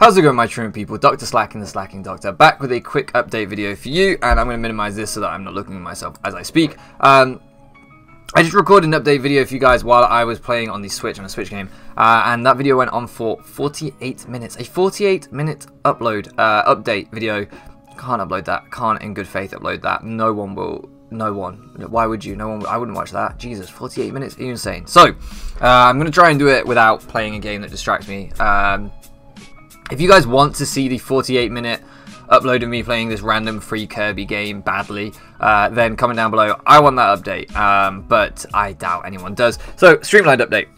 How's it going, my trim people? Dr. Slacking, the Slacking Doctor, back with a quick update video for you, and I'm going to minimize this so that I'm not looking at myself as I speak. I just recorded an update video for you guys while I was playing on the Switch, on a Switch game, and that video went on for 48 minutes. A 48-minute update video. Can't upload that. Can't in good faith upload that. No one will. No one. Why would you? No one. I wouldn't watch that. Jesus, 48 minutes. Are you insane? So, I'm going to try and do it without playing a game that distracts me. If you guys want to see the 48-minute upload of me playing this random free Kirby game badly, then comment down below. I want that update, but I doubt anyone does. So, Streamlined update.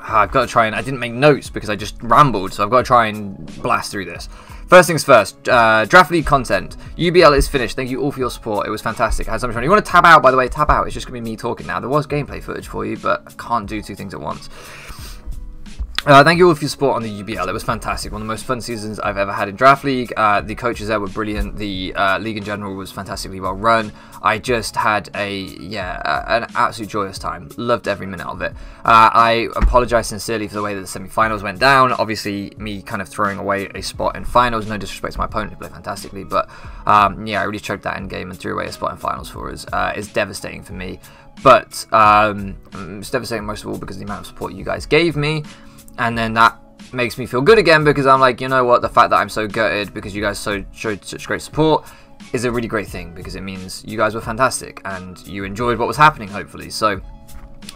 I've got to try and... I didn't make notes because I just rambled, so I've got to try and blast through this. First things first, Draft League content. UBL is finished. Thank you all for your support. It was fantastic. I had so much fun. You want to tab out, by the way, tab out. It's just going to be me talking now. There was gameplay footage for you, but I can't do two things at once. Thank you all for your support on the UBL. It was fantastic. One of the most fun seasons I've ever had in Draft League. The coaches there were brilliant. The league in general was fantastically well run. I just had an absolute joyous time. Loved every minute of it. I apologise sincerely for the way that the semi-finals went down. Obviously, me kind of throwing away a spot in finals. No disrespect to my opponent, who played fantastically, but yeah, I really choked that in game and threw away a spot in finals for us. It's devastating for me, but it's devastating most of all because of the amount of support you guys gave me. And then that makes me feel good again because I'm like, you know what, the fact that I'm so gutted because you guys showed such great support is a really great thing because it means you guys were fantastic and you enjoyed what was happening, hopefully. So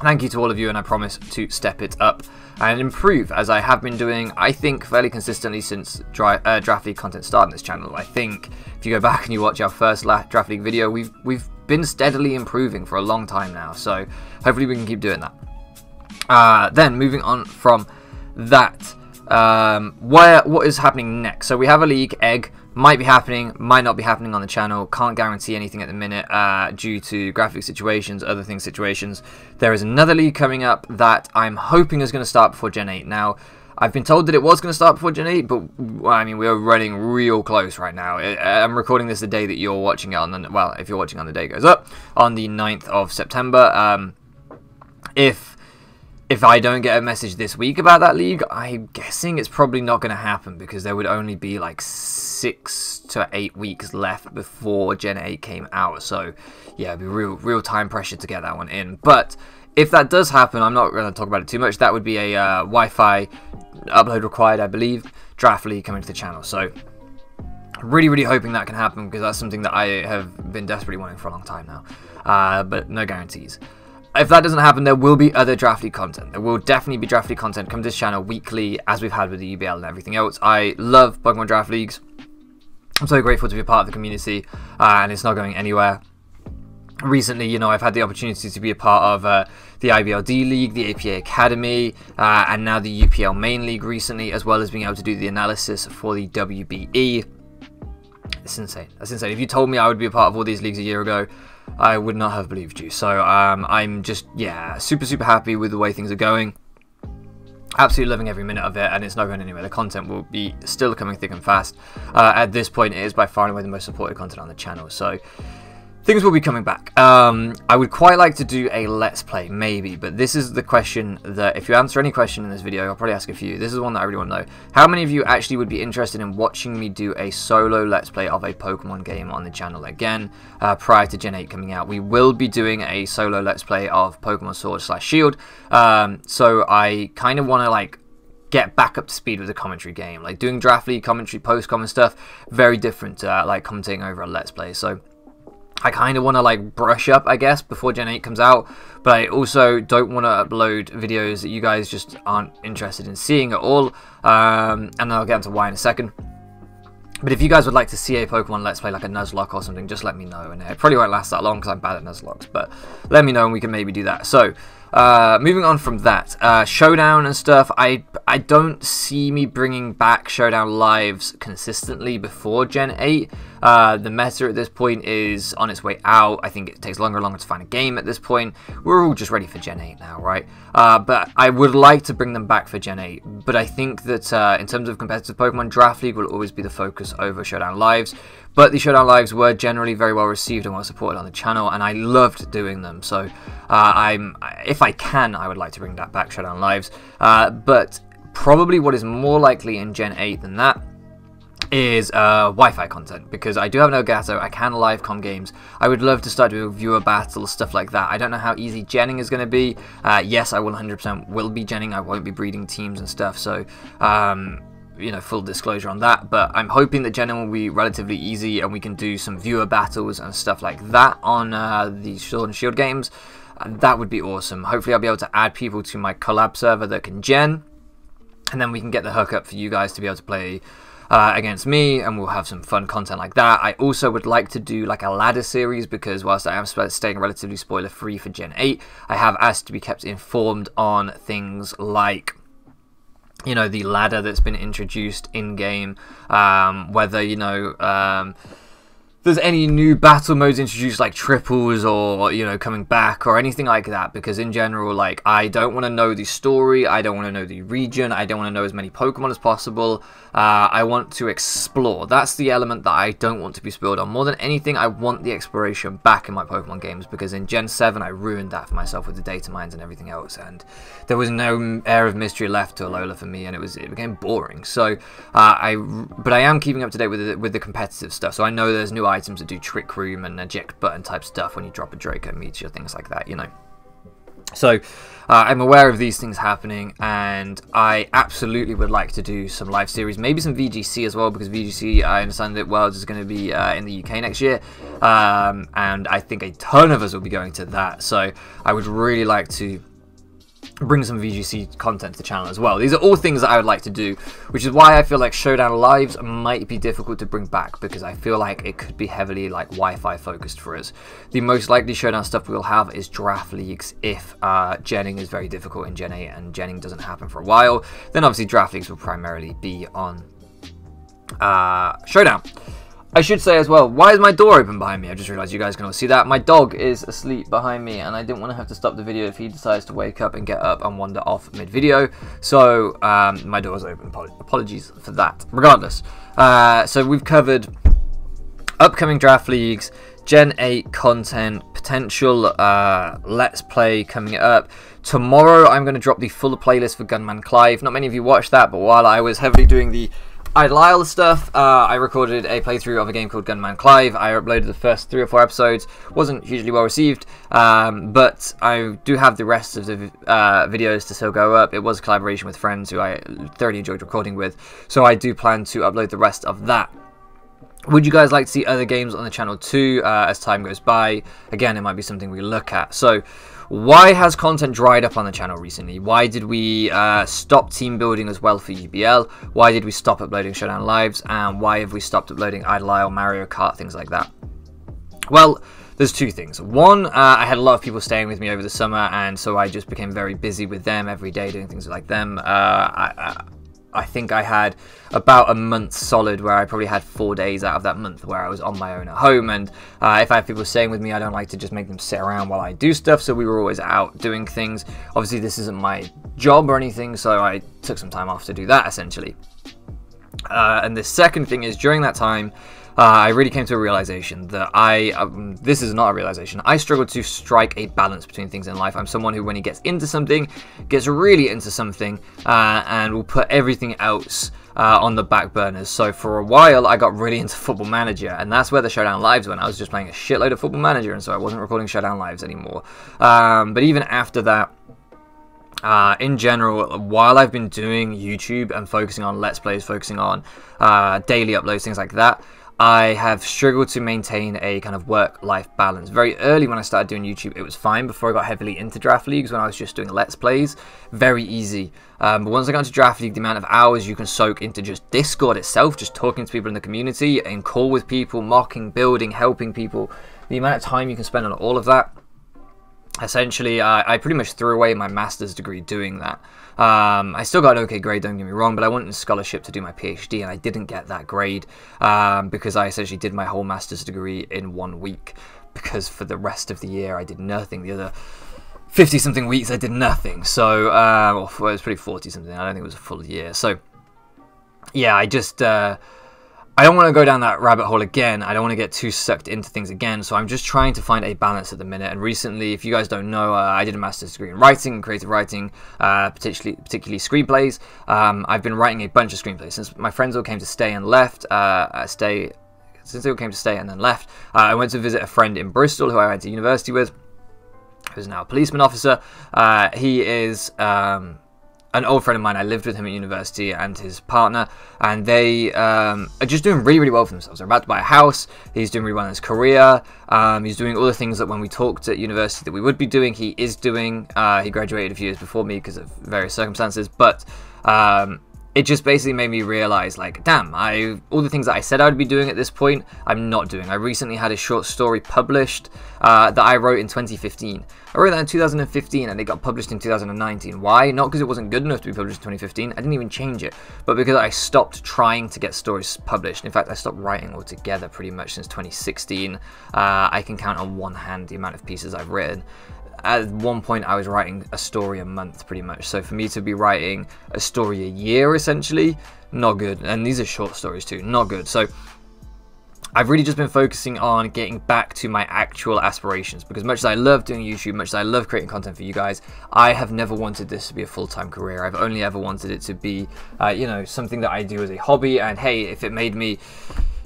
thank you to all of you, and I promise to step it up and improve, as I have been doing, I think, fairly consistently since Draft League content started on this channel. I think if you go back and you watch our first Draft League video, we've been steadily improving for a long time now, so hopefully we can keep doing that. Then moving on from that, what is happening next? So we have a league, Egg, might be happening, might not be happening on the channel, can't guarantee anything at the minute due to graphic situations, other things situations. There is another league coming up that I'm hoping is going to start before Gen 8. Now, I've been told that it was going to start before Gen 8, but I mean, we're running real close right now. I'm recording this the day that you're watching it on, well, if you're watching on the day it goes up, on the 9th of September. If I don't get a message this week about that league, I'm guessing it's probably not going to happen because there would only be like 6 to 8 weeks left before Gen 8 came out. So yeah, it'd be real time pressure to get that one in. But if that does happen, I'm not going to talk about it too much. That would be a Wi-Fi upload required, I believe, Draft League coming to the channel. So really hoping that can happen because that's something that I have been desperately wanting for a long time now. But no guarantees. If that doesn't happen, there will be other Draft League content. There will definitely be Draft League content come to this channel weekly, as we've had with the UBL and everything else. I love Pokemon Draft Leagues. I'm so grateful to be a part of the community, and it's not going anywhere. Recently, you know, I've had the opportunity to be a part of the IBLD League, the APA Academy, and now the UPL Main League recently, as well as being able to do the analysis for the WBE. It's insane. That's insane. If you told me I would be a part of all these leagues a year ago, I would not have believed you. So I'm just, yeah, super happy with the way things are going. Absolutely loving every minute of it, and it's not going anywhere. The content will be still coming thick and fast. At this point, it is by far and away the most supported content on the channel. So things will be coming back. I would quite like to do a Let's Play, maybe, but this is the question that, if you answer any question in this video, I'll probably ask a few. This is one that I really want to know. How many of you actually would be interested in watching me do a solo Let's Play of a Pokemon game on the channel again, prior to Gen 8 coming out? We will be doing a solo Let's Play of Pokemon Sword/Shield, so I kind of want to, like, get back up to speed with the commentary game. Like, doing Draft League commentary, post-com and stuff, very different to, like, commentating over a Let's Play, so I kind of want to, like, brush up, I guess, before Gen 8 comes out, but I also don't want to upload videos that you guys just aren't interested in seeing at all, and I'll get into why in a second. But if you guys would like to see a Pokemon Let's Play, like a Nuzlocke or something, just let me know, and it probably won't last that long because I'm bad at Nuzlockes, but let me know and we can maybe do that. So, moving on from that, Showdown and stuff, I don't see me bringing back Showdown lives consistently before Gen 8. The meta at this point is on its way out. I think it takes longer and longer to find a game at this point. We're all just ready for Gen 8 now, right? But I would like to bring them back for Gen 8. But I think that in terms of competitive Pokemon, Draft League will always be the focus over Showdown Lives. But the Showdown Lives were generally very well received and well supported on the channel, and I loved doing them. So if I can, I would like to bring that back, Showdown Lives. But probably what is more likely in Gen 8 than that is Wi-Fi content, because I do have an Elgato, I can live com games. I would love to start doing viewer battles, stuff like that. I don't know how easy genning is going to be. Yes, I 100% will be genning, I won't be breeding teams and stuff, so you know, full disclosure on that, but I'm hoping that genning will be relatively easy and we can do some viewer battles and stuff like that on the Sword and Shield games. That would be awesome. Hopefully I'll be able to add people to my collab server that can gen, and then we can get the hookup for you guys to be able to play against me, and we'll have some fun content like that. I also would like to do like a ladder series, because whilst I am staying relatively spoiler free for Gen 8, I have asked to be kept informed on things like, you know, the ladder that's been introduced in game, whether, you know, there's any new battle modes introduced, like triples, or, you know, coming back or anything like that, because in general, like, I don't want to know the story, I don't want to know the region, I don't want to know as many Pokemon as possible. I want to explore. That's the element that I don't want to be spoiled on. More than anything, I want the exploration back in my Pokemon games, because in Gen 7 I ruined that for myself with the data mines and everything else, and there was no air of mystery left to Alola for me, and it became boring. So but I am keeping up to date with the competitive stuff, so I know there's new items that do Trick Room and eject button type stuff when you drop a Draco Meteor, things like that, you know. So I'm aware of these things happening, and I absolutely would like to do some live series, maybe some VGC as well, because VGC, I understand that Worlds is going to be in the UK next year, and I think a ton of us will be going to that, so I would really like to bring some VGC content to the channel as well. These are all things that I would like to do, which is why I feel like Showdown Lives might be difficult to bring back, because I feel like it could be heavily like Wi-Fi focused for us. The most likely Showdown stuff we'll have is draft leagues if genning is very difficult in Gen 8 and genning doesn't happen for a while. Then obviously draft leagues will primarily be on Showdown. I should say as well, why is my door open behind me? I just realized you guys can all see that. My dog is asleep behind me, and I didn't want to have to stop the video if he decides to wake up and get up and wander off mid-video. So my door's open. Apologies for that. Regardless, so we've covered upcoming draft leagues, Gen 8 content, potential Let's Play coming up. Tomorrow I'm going to drop the full playlist for Gunman Clive. Not many of you watched that, but while I was heavily doing the Idle stuff, I recorded a playthrough of a game called Gunman Clive. I uploaded the first 3 or 4 episodes. Wasn't hugely well received, but I do have the rest of the videos to still go up. It was a collaboration with friends who I thoroughly enjoyed recording with, so I do plan to upload the rest of that. Would you guys like to see other games on the channel too as time goes by? Again, it might be something we look at. So why has content dried up on the channel recently? Why did we stop team building as well for UBL? Why did we stop uploading Showdown Lives? And why have we stopped uploading Idle Isle, Mario Kart, things like that? Well, there's 2 things. One, I had a lot of people staying with me over the summer, and so I just became very busy with them every day, doing things like them. I think I had about a month solid where I probably had 4 days out of that month where I was on my own at home, and if I have people staying with me, I don't like to just make them sit around while I do stuff, so we were always out doing things. Obviously this isn't my job or anything, so I took some time off to do that essentially. And the second thing is, during that time, I really came to a realization that this is not a realization, I struggle to strike a balance between things in life. I'm someone who, when he gets into something, gets really into something, and will put everything else on the back burners. So for a while, I got really into Football Manager, and that's where the Showdown Lives went. I was just playing a shitload of Football Manager, and so I wasn't recording Showdown Lives anymore. But even after that, in general, while I've been doing YouTube and focusing on Let's Plays, focusing on daily uploads, things like that, I have struggled to maintain a kind of work-life balance. Very early when I started doing YouTube, it was fine. Before I got heavily into Draft Leagues, when I was just doing Let's Plays, very easy. But once I got into Draft League, the amount of hours you can soak into just Discord itself, just talking to people in the community, in call with people, mocking, building, helping people, the amount of time you can spend on all of that. Essentially, I pretty much threw away my master's degree doing that. I still got an okay grade, don't get me wrong, but I wanted a scholarship to do my PhD, and I didn't get that grade because I essentially did my whole master's degree in 1 week, because for the rest of the year I did nothing. The other 50-something weeks I did nothing, so, well, it was pretty 40-something, I don't think it was a full year. So, yeah, I just... I don't want to go down that rabbit hole again. I don't want to get too sucked into things again. So I'm just trying to find a balance at the minute. And recently, if you guys don't know, I did a master's degree in writing, creative writing, particularly screenplays. I've been writing a bunch of screenplays since my friends all came to stay and left. Since they all came to stay and then left, I went to visit a friend in Bristol who I went to university with, who's now a policeman officer. He is an old friend of mine. I lived with him at university and his partner, and they are just doing really, really well for themselves. They're about to buy a house. He's doing really well in his career. He's doing all the things that when we talked at university that we would be doing, he is doing. He graduated a few years before me because of various circumstances, but it just basically made me realize, like, damn, all the things that I said I would be doing at this point, I'm not doing. I recently had a short story published that I wrote in 2015. I wrote that in 2015 and it got published in 2019. Why? Not because it wasn't good enough to be published in 2015. I didn't even change it, but because I stopped trying to get stories published. In fact, I stopped writing altogether pretty much since 2016. I can count on one hand the amount of pieces I've written. At one point, I was writing a story a month, pretty much. So for me to be writing a story a year, essentially, not good. And these are short stories too, not good. So I've really just been focusing on getting back to my actual aspirations, because much as I love doing YouTube, much as I love creating content for you guys, I have never wanted this to be a full-time career. I've only ever wanted it to be, you know, something that I do as a hobby. And hey, if it made me,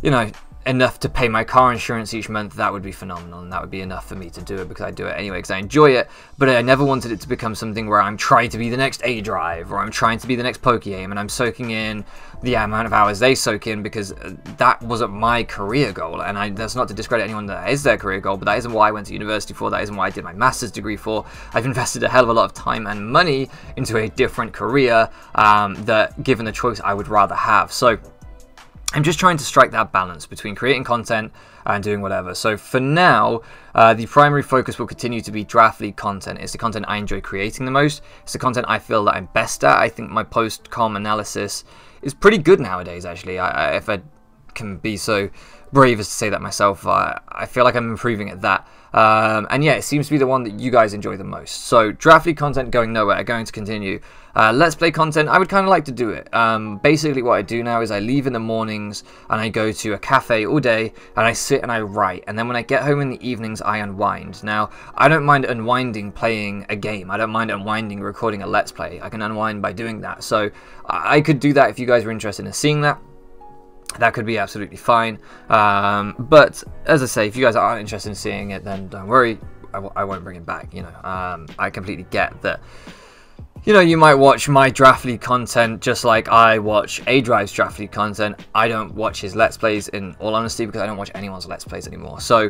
you know, enough to pay my car insurance each month, that would be phenomenal, and that would be enough for me to do it because I do it anyway because I enjoy it. But I never wanted it to become something where I'm trying to be the next A-Drive or I'm trying to be the next Pokeaim and I'm soaking in the amount of hours they soak in, because that wasn't my career goal. And that's not to discredit anyone that is their career goal, but that isn't what I went to university for. That isn't what I did my master's degree for. I've invested a hell of a lot of time and money into a different career that, given the choice, I would rather have. So I'm just trying to strike that balance between creating content and doing whatever. So for now, the primary focus will continue to be Draft League content. It's the content I enjoy creating the most. It's the content I feel that I'm best at. I think my post-com analysis is pretty good nowadays, actually. If I can be so brave as to say that myself, I feel like I'm improving at that. And yeah, it seems to be the one that you guys enjoy the most. So Draft League content going nowhere, going to continue. Let's Play content, I would kind of like to do it. Basically what I do now is I leave in the mornings and I go to a cafe all day and I sit and I write, and then when I get home in the evenings I unwind. Now, I don't mind unwinding playing a game. I don't mind unwinding recording a Let's Play. I can unwind by doing that. So I could do that if you guys are interested in seeing that. That could be absolutely fine. But as I say, if you guys aren't interested in seeing it, then don't worry. I won't bring it back. You know, I completely get that. You know, you might watch my Draft League content just like I watch A-Drive's Draft League content. I don't watch his Let's Plays, in all honesty, because I don't watch anyone's Let's Plays anymore. So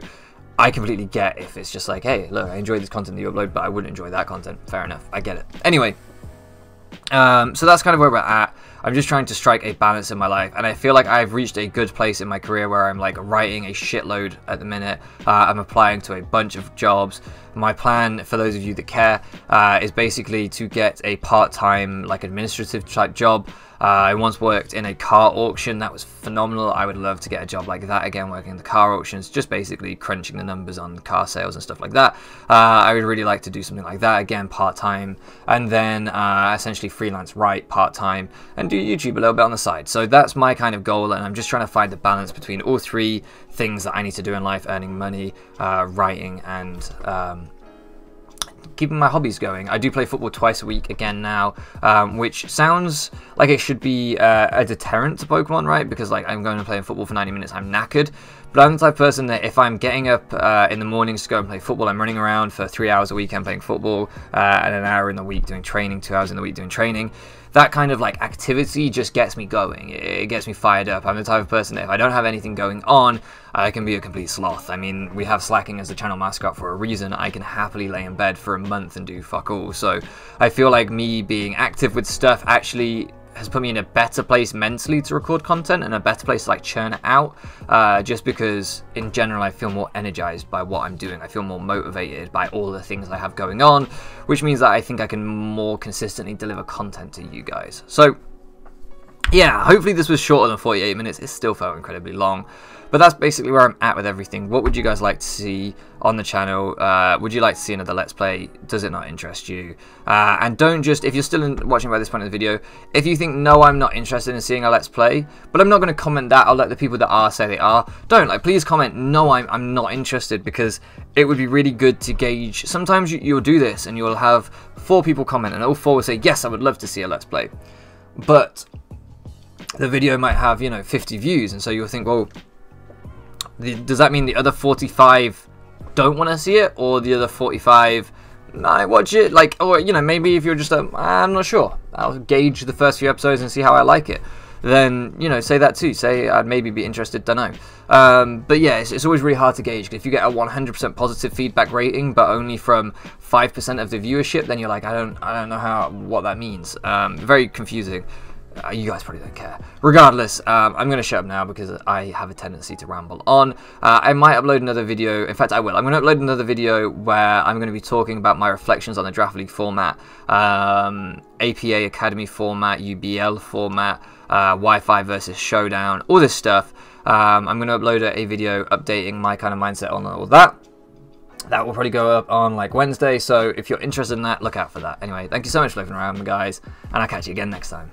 I completely get if it's just like, hey, look, I enjoy this content that you upload, but I wouldn't enjoy that content. Fair enough. I get it. Anyway, so that's kind of where we're at. I'm just trying to strike a balance in my life, and I feel like I've reached a good place in my career where I'm like writing a shitload at the minute. I'm applying to a bunch of jobs. My plan, for those of you that care, is basically to get a part-time, like, administrative type job. I once worked in a car auction. That was phenomenal. I would love to get a job like that again, working in the car auctions, just basically crunching the numbers on car sales and stuff like that. I would really like to do something like that again, part-time, and then essentially freelance write part-time and do YouTube a little bit on the side. So that's my kind of goal, and I'm just trying to find the balance between all three things that I need to do in life: earning money, writing, and keeping my hobbies going. I do play football twice a week again now, which sounds like it should be a deterrent to Pokemon, right? Because, like, I'm going to play football for 90 minutes, I'm knackered. But I'm the type of person that if I'm getting up in the mornings to go and play football, I'm running around for 3 hours a weekend playing football, and an hour in the week doing training, 2 hours in the week doing training. That kind of, like, activity just gets me going. It gets me fired up. I'm the type of person that if I don't have anything going on, I can be a complete sloth. I mean, we have Slacking as the channel mascot for a reason. I can happily lay in bed for a month and do fuck all. So I feel like me being active with stuff actually has put me in a better place mentally to record content, and a better place to, like, churn it out, just because in general I feel more energized by what I'm doing. I feel more motivated by all the things I have going on, which means that I think I can more consistently deliver content to you guys. So yeah, hopefully this was shorter than 48 minutes. It still felt incredibly long. But that's basically where I'm at with everything. What would you guys like to see on the channel? Would you like to see another Let's Play? Does it not interest you? And don't just, if you're still watching by this point of the video, if you think, no, I'm not interested in seeing a Let's Play, but I'm not going to comment that, I'll let the people that are say they are. Don't, like, please comment, no, I'm not interested, because it would be really good to gauge. Sometimes you'll do this, and you'll have 4 people comment, and all 4 will say, yes, I would love to see a Let's Play. But the video might have, you know, 50 views, and so you'll think, well, does that mean the other 45 don't want to see it, or the other 45 might watch it? Like, or, you know, maybe if you're just I'm not sure, I'll gauge the first few episodes and see how I like it, then, you know, say that too. Say I'd maybe be interested, don't know. But yeah, it's always really hard to gauge. If you get a 100% positive feedback rating, but only from 5% of the viewership, then you're like, I don't know what that means. Very confusing. You guys probably don't care. Regardless, I'm going to shut up now because I have a tendency to ramble on. I might upload another video. In fact, I will. I'm going to upload another video where I'm going to be talking about my reflections on the Draft League format, APA Academy format, UBL format, Wi-Fi versus Showdown, all this stuff. I'm going to upload a video updating my kind of mindset on all that. That will probably go up on like Wednesday, so if you're interested in that, look out for that. Anyway, thank you so much for looking around, guys, and I'll catch you again next time.